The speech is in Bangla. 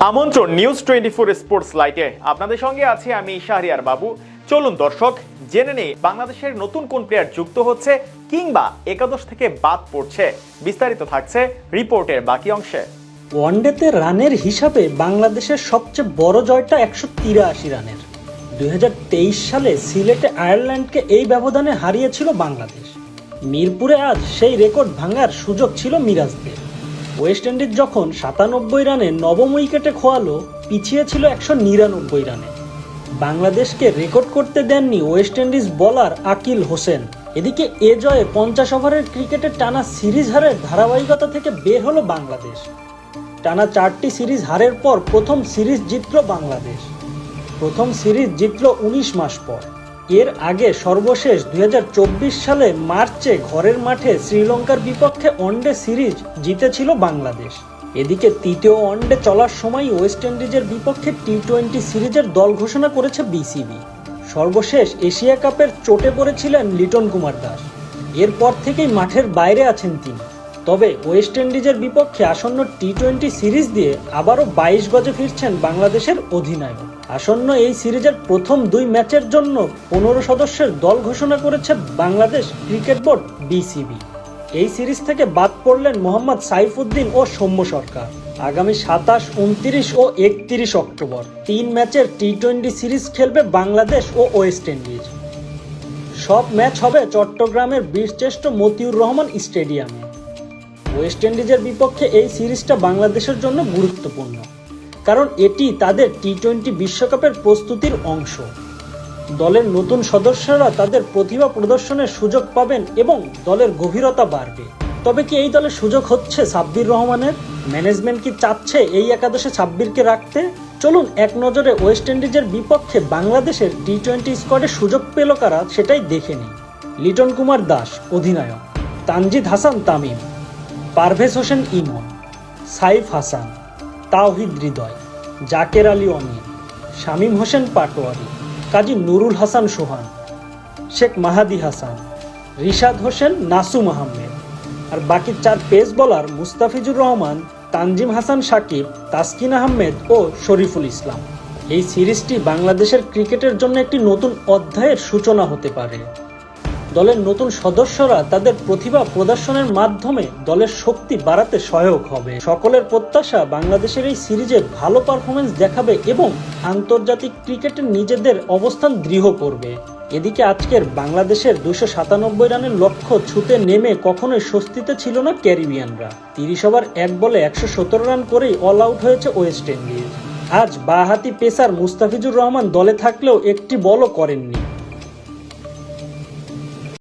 আমন্ত্রণ নিউজ 24 স্পোর্টস লাইটে আপনাদের সঙ্গে আছি আমি শাহরিয়ার বাবু। চলুন দর্শক জেনে নেই বাংলাদেশের নতুন কোন প্লেয়ার যুক্ত হচ্ছে কিংবা একাদশ থেকে বাদ পড়ছে। বিস্তারিত থাকছে রিপোর্টের বাকি অংশে। ওয়ানডেতে রানের হিসাবে বাংলাদেশের সবচেয়ে বড় জয়টা 183 রানের। 2023 সালে সিলেটে আয়ারল্যান্ডকে এই ব্যবধানে হারিয়েছিল বাংলাদেশ। মিরপুরে আজ সেই রেকর্ড ভাঙার সুযোগ ছিল মিরাজদের। ওয়েস্ট ইন্ডিজ যখন 97 রানে নবম উইকেটে খোয়ালো, পিছিয়ে ছিল 199 রানে। বাংলাদেশকে রেকর্ড করতে দেননি West Indies bowler Akeal Hosein. এদিকে এ জয়ে 50 ওভারের ক্রিকেটে টানা সিরিজ হারের ধারাবাহিকতা থেকে বের হলো বাংলাদেশ। টানা 4টি সিরিজ হারের পর প্রথম সিরিজ জিতল বাংলাদেশ। প্রথম সিরিজ জিতল 19 মাস পর। এর আগে সর্বশেষ 2024 সালে মার্চে ঘরের মাঠে শ্রীলঙ্কার বিপক্ষে ওয়ানডে সিরিজ জিতেছিল বাংলাদেশ। এদিকে তৃতীয় ওয়ানডে চলার সময় ওয়েস্ট ইন্ডিজের বিপক্ষে টি-20 সিরিজের দল ঘোষণা করেছে বিসিবি। সর্বশেষ এশিয়া কাপের চোটে পড়েছিলেন লিটন কুমার দাস। এরপর থেকেই মাঠের বাইরে আছেন তিনি। তবে ওয়েস্ট ইন্ডিজের বিপক্ষে আসন্ন টি-20 সিরিজ দিয়ে আবারও 22 গজে ফিরছেন বাংলাদেশের অধিনায়ক। আসন্ন এই সিরিজের প্রথম 2 ম্যাচের জন্য 15 সদস্যের দল ঘোষণা করেছে বাংলাদেশ ক্রিকেট বোর্ড বিসিবি। এই সিরিজ থেকে বাদ পড়লেন মোহাম্মদ সাইফুদ্দিন ও সৌম্য সরকার। আগামী 27, 29 ও 31 অক্টোবর 3 ম্যাচের টি-20 সিরিজ খেলবে বাংলাদেশ ও ওয়েস্ট ইন্ডিজ। সব ম্যাচ হবে চট্টগ্রামের বীরশ্রেষ্ঠ মতিউর রহমান স্টেডিয়ামে। ওয়েস্ট ইন্ডিজের বিপক্ষে এই সিরিজটা বাংলাদেশের জন্য গুরুত্বপূর্ণ, কারণ এটি তাদের টি-20 বিশ্বকাপের প্রস্তুতির অংশ। দলের নতুন সদস্যরা তাদের প্রতিভা প্রদর্শনের সুযোগ পাবেন এবং দলের গভীরতা বাড়বে। তবে কি এই দলে সুযোগ হচ্ছে সাব্বির রহমানের? ম্যানেজমেন্ট কি চাচ্ছে এই একাদশে সাব্বিরকে রাখতে? চলুন এক নজরে ওয়েস্ট ইন্ডিজের বিপক্ষে বাংলাদেশের টি-20 স্কোয়াডে সুযোগ পেল কারা সেটাই দেখে নিই। লিটন কুমার দাস অধিনায়ক, তানজিদ হাসান তামিম, পারভেজ হোসেন ইমন, সাইফ হাসান, তাওহিদ হৃদয়, জাকের আলী অনিল, শামীম হোসেন পাটোয়ারি, কাজী নুরুল হাসান সোহান, শেখ মাহাদি হাসান, রিশাদ হোসেন, নাসুম আহমেদ। আর বাকি 4 পেস বোলার মুস্তাফিজুর রহমান, তানজিম হাসান সাকিব, তাসকিন আহমেদ ও শরীফুল ইসলাম। এই সিরিজটি বাংলাদেশের ক্রিকেটের জন্য একটি নতুন অধ্যায়ের সূচনা হতে পারে। দলের নতুন সদস্যরা তাদের প্রতিভা প্রদর্শনের মাধ্যমে দলের শক্তি বাড়াতে সহায়ক হবে। সকলের প্রত্যাশা বাংলাদেশের এই সিরিজে ভালো পারফরমেন্স দেখাবে এবং আন্তর্জাতিক ক্রিকেটে নিজেদের অবস্থান দৃঢ় করবে। এদিকে আজকের বাংলাদেশের 297 রানের লক্ষ্য ছুঁতে নেমে কখনোই স্বস্তিতে ছিল না ক্যারিবিয়ানরা। 30 ওভার 1 বলে 117 রান করেই অল আউট হয়েছে ওয়েস্ট ইন্ডিজ। আজ বাঁহাতি পেসার মুস্তাফিজুর রহমান দলে থাকলেও একটি বলও করেননি।